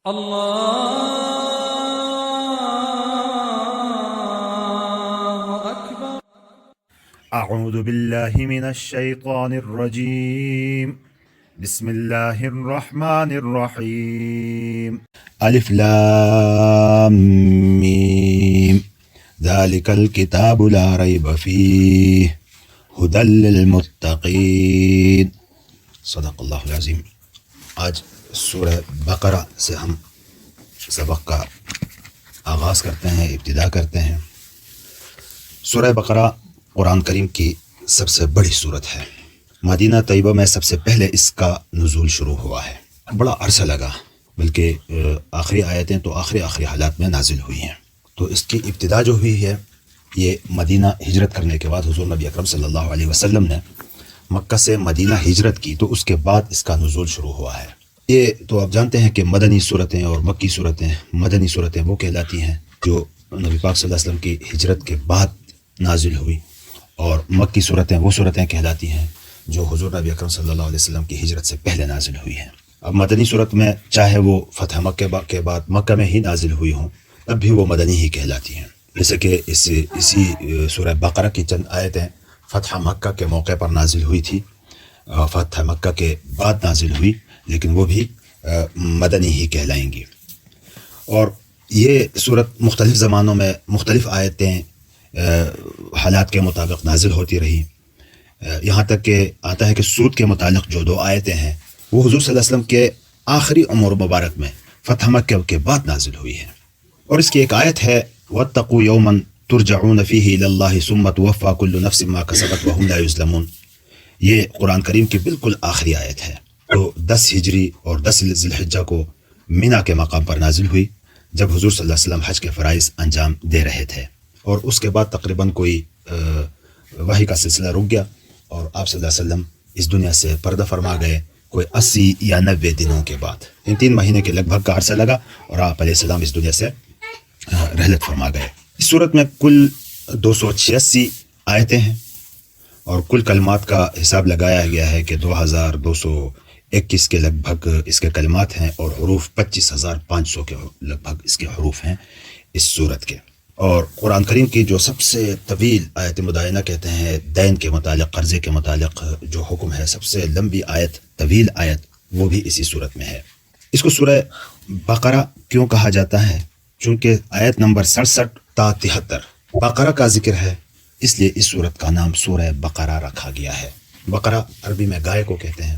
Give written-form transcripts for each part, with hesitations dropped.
الله أكبر. أعوذ بالله من الشيطان الرجيم. بسم الله الرحمن الرحيم. ألف لام ميم ذلك الكتاب لا ريب فيه هدى للمتقين. صدق اللہ العظیم. آج سورہ بقرہ سے ہم سبق کا آغاز کرتے ہیں، ابتدا کرتے ہیں. سورہ بقرہ قرآن کریم کی سب سے بڑی صورت ہے. مدینہ طیبہ میں سب سے پہلے اس کا نزول شروع ہوا ہے. بڑا عرصہ لگا، بلکہ آخری آیتیں تو آخری حالات میں نازل ہوئی ہیں. تو اس کی ابتدا جو ہوئی ہے یہ مدینہ ہجرت کرنے کے بعد حضور نبی اکرم صلی اللہ علیہ وسلم نے مکہ سے مدینہ ہجرت کی، تو اس کے بعد اس کا نزول شروع ہوا ہے. یہ تو آپ جانتے ہیں کہ مدنی صورتیں اور مکی صورتیں، مدنی صورتیں وہ کہلاتی ہیں جو نبی پاک صلی اللہ علیہ وسلم کی ہجرت کے بعد نازل ہوئی، اور مکی صورتیں وہ صورتیں کہلاتی ہیں جو حضور نبی اکرم صلی اللہ علیہ وسلم کی ہجرت سے پہلے نازل ہوئی ہیں. اب مدنی صورت میں چاہے وہ فتح مکہ کے بعد مکہ میں ہی نازل ہوئی ہوں، تب بھی وہ مدنی ہی کہلاتی ہیں. جیسے کہ اسی سورہ بقرہ کی چند آیتیں فتح مکہ کے موقع پر نازل ہوئی تھی، فتح مکہ کے بعد نازل ہوئی، لیکن وہ بھی مدنی ہی کہلائیں گی. اور یہ صورت مختلف زمانوں میں مختلف آیتیں حالات کے مطابق نازل ہوتی رہی، یہاں تک کہ آتا ہے کہ سود کے متعلق جو 2 آیتیں ہیں وہ حضور صلی اللہ علیہ وسلم کے آخری عمر مبارک میں فتح مکہ کے بعد نازل ہوئی ہے. اور اس کی ایک آیت ہے وَاتَّقُوا يَوْمًا تُرْجَعُونَ فِيهِ إِلَى اللَّهِ ثُمَّ تُوَفَّى كُلُّ نَفْسٍ مَا كَسَبَتْ وَهُمْ لَا يُظْلَمُونَ. یہ قرآن کریم کی بالکل آخری آیت ہے. تو 10 ہجری اور 10 ذی الحجہ کو مینا کے مقام پر نازل ہوئی، جب حضور صلی اللہ علیہ وسلم حج کے فرائض انجام دے رہے تھے. اور اس کے بعد تقریباً کوئی وحی کا سلسلہ رک گیا، اور آپ صلی اللہ علیہ وسلم اس دنیا سے پردہ فرما گئے کوئی 80 یا 90 دنوں کے بعد. ان 3 مہینے کے لگ بھگ کا عرصہ لگا اور آپ علیہ السلام اس دنیا سے رحلت فرما گئے. اس صورت میں کل 286 آیتیں ہیں، اور کل کلمات کا حساب لگایا گیا ہے کہ 2221 کے لگ بھگ اس کے کلمات ہیں، اور حروف 25500 کے لگ بھگ اس کے حروف ہیں اس صورت کے. اور قرآن کریم کی جو سب سے طویل آیت مدائنہ کہتے ہیں، دین کے متعلق، قرضے کے متعلق جو حکم ہے، سب سے لمبی آیت، طویل آیت، وہ بھی اسی صورت میں ہے. اس کو سورہ بقرہ کیوں کہا جاتا ہے؟ چونکہ آیت نمبر 67 تا 73 بقرہ کا ذکر ہے، اس لیے اس صورت کا نام سورہ بقرہ رکھا گیا ہے. بقرہ عربی میں گائے کو کہتے ہیں،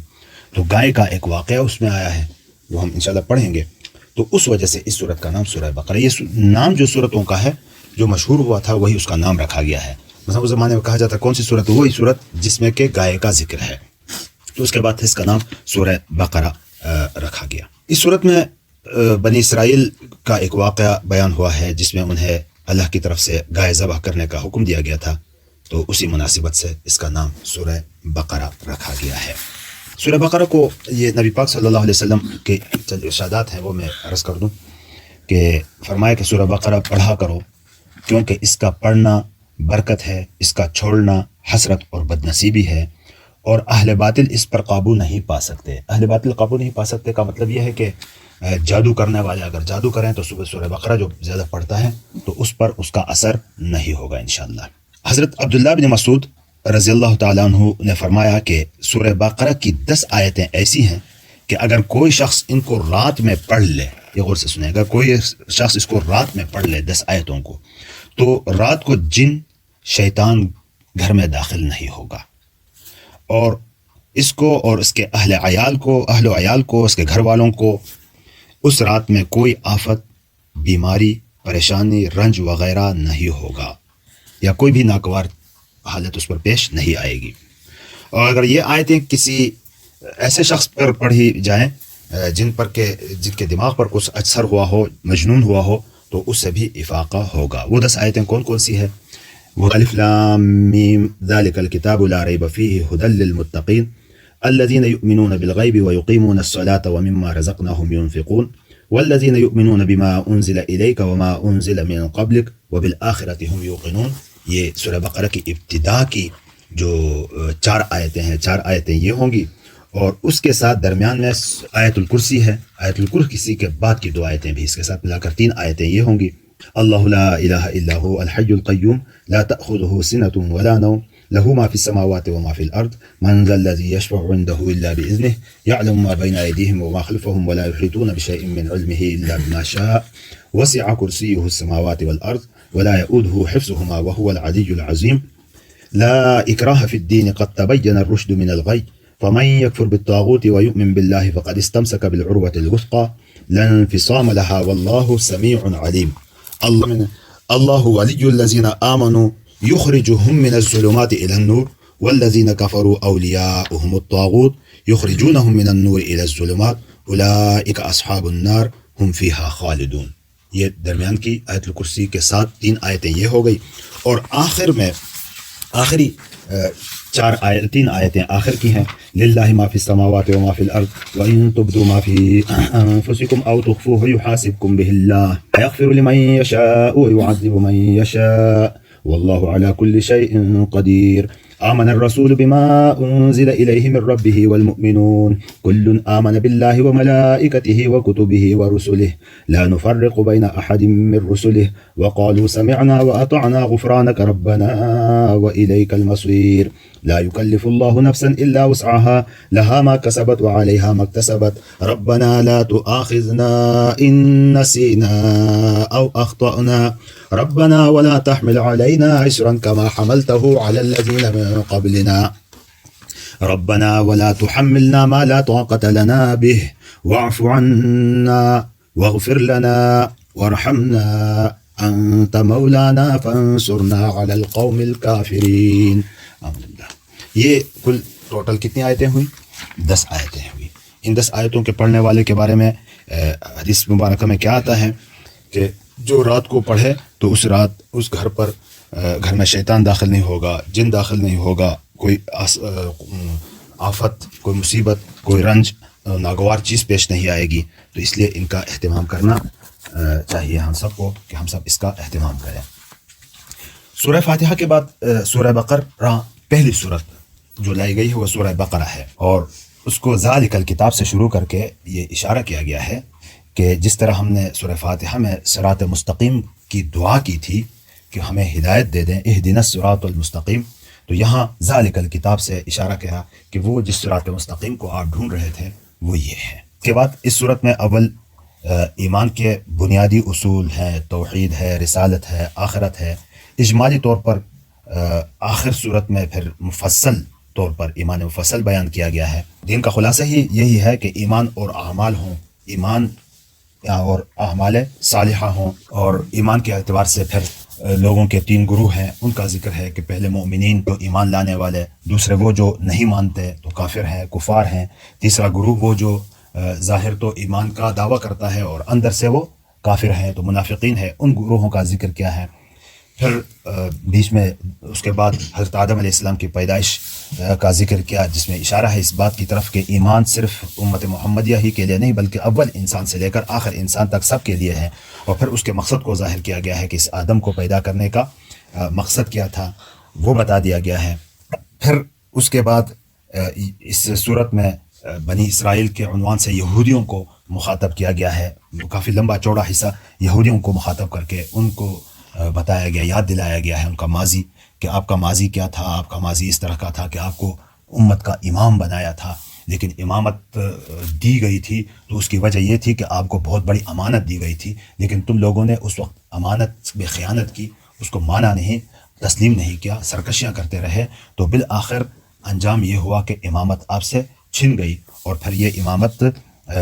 تو گائے کا ایک واقعہ اس میں آیا ہے، وہ ہم انشاءاللہ پڑھیں گے. تو اس وجہ سے اس صورت کا نام سورہ بقرہ. یہ نام جو صورتوں کا ہے جو مشہور ہوا تھا وہی اس کا نام رکھا گیا ہے. مثلا اس زمانے میں کہا جاتا کون سی صورت؟ وہی صورت جس میں کہ گائے کا ذکر ہے، تو اس کے بعد اس کا نام سورہ بقرہ رکھا گیا. اس صورت میں بنی اسرائیل کا ایک واقعہ بیان ہوا ہے جس میں انہیں اللہ کی طرف سے گائے ذبح کرنے کا حکم دیا گیا تھا، تو اسی مناسبت سے اس کا نام سورہ بقرہ رکھا گیا ہے. سورہ بقرہ کو یہ نبی پاک صلی اللہ علیہ وسلم کے چند ارشادات ہیں، وہ میں عرض کر دوں کہ فرمایا کہ سورہ بقرہ پڑھا کرو، کیونکہ اس کا پڑھنا برکت ہے، اس کا چھوڑنا حسرت اور بدنصیبی ہے، اور اہل باطل اس پر قابو نہیں پا سکتے. اہل باطل قابو نہیں پا سکتے کا مطلب یہ ہے کہ جادو کرنے والے اگر جادو کریں تو سورہ بقرہ جو زیادہ پڑھتا ہے تو اس پر اس کا اثر نہیں ہوگا انشاءاللہ. حضرت عبداللہ بن مسعود رضی اللہ تعالیٰ عنہ نے فرمایا کہ سورہ بقرہ کی 10 آیتیں ایسی ہیں کہ اگر کوئی شخص ان کو رات میں پڑھ لے، یہ غور سے سنیں، اگر کوئی شخص اس کو رات میں پڑھ لے 10 آیتوں کو، تو رات کو جن شیطان گھر میں داخل نہیں ہوگا، اور اس کو اور اس کے اہل و عیال کو، اس کے گھر والوں کو اس رات میں کوئی آفت، بیماری، پریشانی، رنج وغیرہ نہیں ہوگا، یا کوئی بھی ناگوار حالت اس پر پیش نہیں آئے گی. اور اگر یہ آیتیں کسی ایسے شخص پر پڑھی جائیں جن کے دماغ پر کچھ اثر ہوا ہو، مجنون ہوا ہو، تو اس سے بھی افاقہ ہوگا. وہ 10 آیتیں کون سی ہے؟ وہ الف لام میم ذالک الکتاب لا ریب فیہ ھدی للمتقین الذین یؤمنون بالغیب ویقیمون الصلاة ومما رزقناہم ينفقون والذین یؤمنون بما انزل الیک وما انزل من قبلک وبالآخرۃ ھم یوقنون. یہ سورہ بقرہ کی ابتدا کی جو 4 آیتیں ہیں، 4 آیتیں یہ ہوں گی، اور اس کے ساتھ درمیان میں آیت الکرسی ہے. آیت الکرسی کے بعد کی 2 آیتیں بھی اس کے ساتھ ملا کر 3 آیتیں یہ ہوں گی. اللہ لا الہ الا هو الحی القیوم لا تأخذه سنة ولا نوم له ما في السماوات وما في الأرض من ذا الذي يشفع عنده إلا بإذنه يعلم ما بين أيديهم وما خلفهم ولا يحيطون بشيء من علمه إلا بما شاء وسع كرسيه السماوات والأرض ولا يؤوده حفظهما وهو العلي العظيم لا إكراه في الدين قد تبين الرشد من الغي فمن يكفر بالطاغوت ويؤمن بالله فقد استمسك بالعروة الوثقى لا انفصام لها والله سميع عليم. الله ولي الذين آمنوا يخرجهم من الظلمات إلى النور والذين كفروا أولياؤهم الطاغوت يخرجونهم من النور إلى الظلمات أولئك أصحاب النار هم فيها خالدون. یہ درمیان کی آیت الکرسی کے ساتھ 3 آیتیں یہ ہو گئی. اور آخر میں آخری 3 آیتیں آخر کی ہیں. للہ ما فی السماوات وما فی الارض وان تبدوا ما فی انفسکم او تخفوه يحاسبكم به الله يغفر لمن يشاء ويعذب من يشاء والله على كل شيء قدير. آمن الرسول بما أنزل إليه من ربه والمؤمنون كل آمن بالله وملائكته وكتبه ورسله لا نفرق بين أحد من رسله وقالوا سمعنا وأطعنا غفرانك ربنا وإليك المصير. لا يكلف الله نفسا إلا وسعها لها ما كسبت وعليها ما اكتسبت ربنا لا تؤاخذنا إن نسينا أو أخطأنا ربنا ولا تحمل علينا إصرا كما حملته على الذين من قبلنا ربنا ولا تحملنا ما لا طاقة لنا به واعف عنا واغفر لنا وارحمنا أنت مولانا فانصرنا على القوم الكافرين. یہ کل ٹوٹل کتنی آیتیں ہوئی؟ 10 آیتیں ہوئی. ان 10 آیتوں کے پڑھنے والے کے بارے میں حدیث مبارکہ میں کیا آتا ہے کہ جو رات کو پڑھے تو اس رات اس گھر میں شیطان داخل نہیں ہوگا, جن داخل نہیں ہوگا, کوئی آفت, کوئی مصیبت, کوئی رنج, ناگوار چیز پیش نہیں آئے گی. تو اس لیے ان کا اہتمام کرنا چاہیے ہم سب کو کہ ہم سب اس کا اہتمام کریں. سورہ فاتحہ کے بعد سورہ بقرہ پہلی سورت جو لائی گئی ہے وہ سورہ بقرہ ہے, اور اس کو ذالک الکتاب سے شروع کر کے یہ اشارہ کیا گیا ہے کہ جس طرح ہم نے سورہ فاتحہ میں صراط مستقیم کی دعا کی تھی کہ ہمیں ہدایت دے دیں, اہدنا الصراط المستقیم, تو یہاں ذالک الکتاب سے اشارہ کیا کہ وہ جس صراط مستقیم کو آپ ڈھونڈ رہے تھے وہ یہ ہے. اس کے بعد اس صورت میں اول ایمان کے بنیادی اصول ہیں, توحید ہے, رسالت ہے, آخرت ہے. اجمالی طور پر آخر صورت میں پھر مفصل طور پر ایمان مفصل بیان کیا گیا ہے. دین کا خلاصہ ہی یہی ہے کہ ایمان اور اعمال ہوں, ایمان اور اعمال صالحہ ہوں, اور ایمان کے اعتبار سے پھر لوگوں کے 3 گروہ ہیں. ان کا ذکر ہے کہ پہلے مومنین جو ایمان لانے والے, دوسرے وہ جو نہیں مانتے تو کافر ہیں, کفار ہیں, تیسرا گروہ وہ جو ظاہر تو ایمان کا دعویٰ کرتا ہے اور اندر سے وہ کافر ہیں تو منافقین ہے. ان گروہوں کا ذکر کیا ہے. پھر بیچ میں اس کے بعد حضرت آدم علیہ السلام کی پیدائش کا ذکر کیا, جس میں اشارہ ہے اس بات کی طرف کہ ایمان صرف امت محمدیہ ہی کے لیے نہیں بلکہ اول انسان سے لے کر آخر انسان تک سب کے لیے ہے. اور پھر اس کے مقصد کو ظاہر کیا گیا ہے کہ اس آدم کو پیدا کرنے کا مقصد کیا تھا وہ بتا دیا گیا ہے. پھر اس کے بعد اس صورت میں بنی اسرائیل کے عنوان سے یہودیوں کو مخاطب کیا گیا ہے. کافی لمبا چوڑا حصہ یہودیوں کو مخاطب کر کے ان کو بتایا گیا, یاد دلایا گیا ہے ان کا ماضی, کہ آپ کا ماضی کیا تھا. آپ کا ماضی اس طرح کا تھا کہ آپ کو امت کا امام بنایا تھا, لیکن امامت دی گئی تھی تو اس کی وجہ یہ تھی کہ آپ کو بہت بڑی امانت دی گئی تھی, لیکن تم لوگوں نے اس وقت امانت میں خیانت کی, اس کو مانا نہیں, تسلیم نہیں کیا, سرکشیاں کرتے رہے. تو بالآخر انجام یہ ہوا کہ امامت آپ سے چھن گئی اور پھر یہ امامت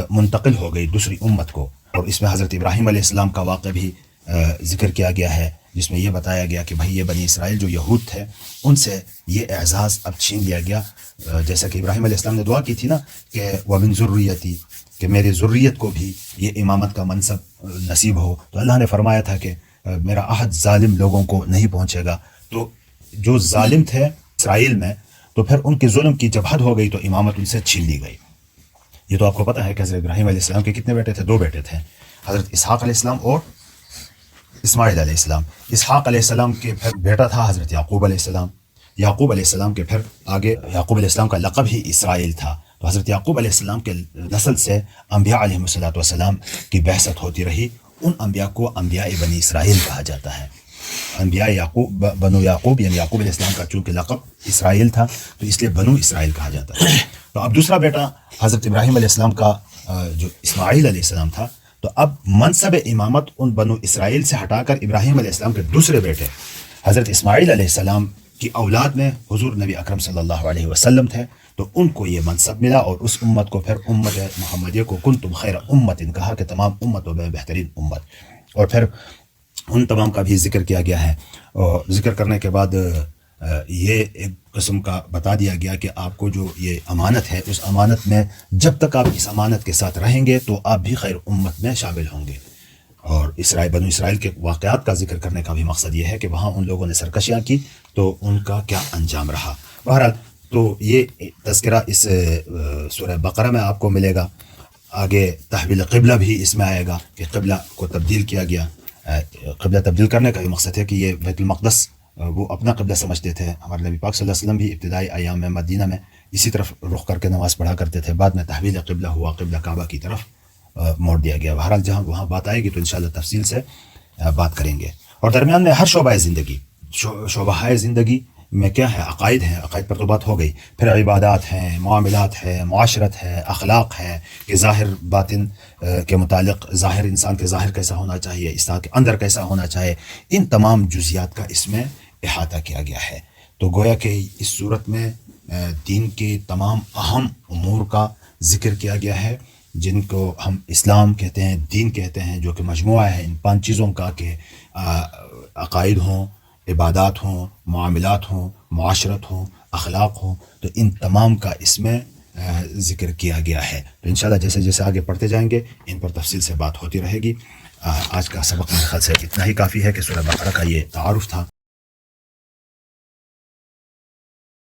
منتقل ہو گئی دوسری امت کو. اور اس میں حضرت ابراہیم علیہ السلام کا واقعہ بھی ذکر کیا گیا ہے, جس میں یہ بتایا گیا کہ بھائی یہ بنی اسرائیل جو یہود تھے ان سے یہ اعزاز اب چھین لیا گیا. جیسا کہ ابراہیم علیہ السلام نے دعا کی تھی نا کہ وَمِن ذُرِّيَّتِي, کہ میرے ذریت کو بھی یہ امامت کا منصب نصیب ہو. تو اللہ نے فرمایا تھا کہ میرا عہد ظالم لوگوں کو نہیں پہنچے گا. تو جو ظالم تھے اسرائیل میں تو پھر ان کے ظلم کی جب حد ہو گئی تو امامت ان سے چھین لی گئی. یہ تو آپ کو پتہ ہے کہ حضرت ابراہیم علیہ السلام کے کتنے بیٹے تھے؟ 2 بیٹے تھے, حضرت اسحاق علیہ السلام اور اسماعیل علیہ السلام. اسحاق علیہ السلام کے پھر بیٹا تھا حضرت یعقوب علیہ السلام. یعقوب علیہ السلام کے پھر آگے یعقوب علیہ السلام کا لقب ہی اسرائیل تھا. تو حضرت یعقوب علیہ السلام کے نسل سے انبیاء علیہ السلام کی بعثت ہوتی رہی. ان انبیاء کو انبیاء بنی اسرائیل کہا جاتا ہے. انبیاء یعقوب بنو یعقوب یعنی یعقوب علیہ السلام کا چونکہ لقب اسرائیل تھا تو اس لیے بنو اسرائیل کہا جاتا ہے. تو اب دوسرا بیٹا حضرت ابراہیم علیہ السلام کا جو اسماعیل علیہ السلام تھا، تو اب منصب امامت ان بنو اسرائیل سے ہٹا کر ابراہیم علیہ السلام کے دوسرے بیٹے حضرت اسماعیل علیہ السلام کی اولاد میں حضور نبی اکرم صلی اللہ علیہ وسلم تھے. تو ان کو یہ منصب ملا اور اس امت کو پھر امت محمدیہ کو کنتم خیر امت کہا کہ تمام امتوں میں بہترین امت. اور پھر ان تمام کا بھی ذکر کیا گیا ہے. اور ذکر کرنے کے بعد یہ ایک قسم کا بتا دیا گیا کہ آپ کو جو یہ امانت ہے اس امانت میں جب تک آپ اس امانت کے ساتھ رہیں گے تو آپ بھی خیر امت میں شامل ہوں گے. اور بنو اسرائیل کے واقعات کا ذکر کرنے کا بھی مقصد یہ ہے کہ وہاں ان لوگوں نے سرکشیاں کی تو ان کا کیا انجام رہا. بہرحال تو یہ تذکرہ اس سورہ بقرہ میں آپ کو ملے گا. آگے تحویل قبلہ بھی اس میں آئے گا کہ قبلہ کو تبدیل کیا گیا. قبلہ تبدیل کرنے کا یہ مقصد ہے کہ یہ بیت المقدس وہ اپنا قبلہ سمجھتے تھے. ہمارے نبی پاک صلی اللہ علیہ وسلم بھی ابتدائی ایام میں مدینہ میں اسی طرف رخ کر کے نماز پڑھا کرتے تھے. بعد میں تحویل قبلہ ہوا، قبلہ کعبہ کی طرف موڑ دیا گیا. بہرحال جہاں وہاں بات آئے گی تو انشاءاللہ تفصیل سے بات کریں گے. اور درمیان میں ہر شعبہ زندگی، شعبہ زندگی میں کیا ہے؟ عقائد ہیں. عقائد پر تو بات ہو گئی. پھر عبادات ہیں، معاملات ہے، معاشرت ہے، اخلاق ہے کہ ظاہر باطن کے متعلق، ظاہر انسان کے ظاہر کیسا ہونا چاہیے، انسان کے اندر کیسا ہونا چاہیے، ان تمام جزیات کا اس میں احاطہ کیا گیا ہے. تو گویا کہ اس صورت میں دین کے تمام اہم امور کا ذکر کیا گیا ہے جن کو ہم اسلام کہتے ہیں، دین کہتے ہیں، جو کہ مجموعہ ہے ان 5 چیزوں کا کہ عقائد ہوں، عبادات ہوں، معاملات ہوں، معاشرت ہوں، اخلاق ہوں. تو ان تمام کا اس میں ذکر کیا گیا ہے. تو انشاءاللہ جیسے جیسے آگے پڑھتے جائیں گے ان پر تفصیل سے بات ہوتی رہے گی. آج کا سبق میرے خیال سے اتنا ہی کافی ہے کہ سورہ بقرہ کا یہ تعارف تھا.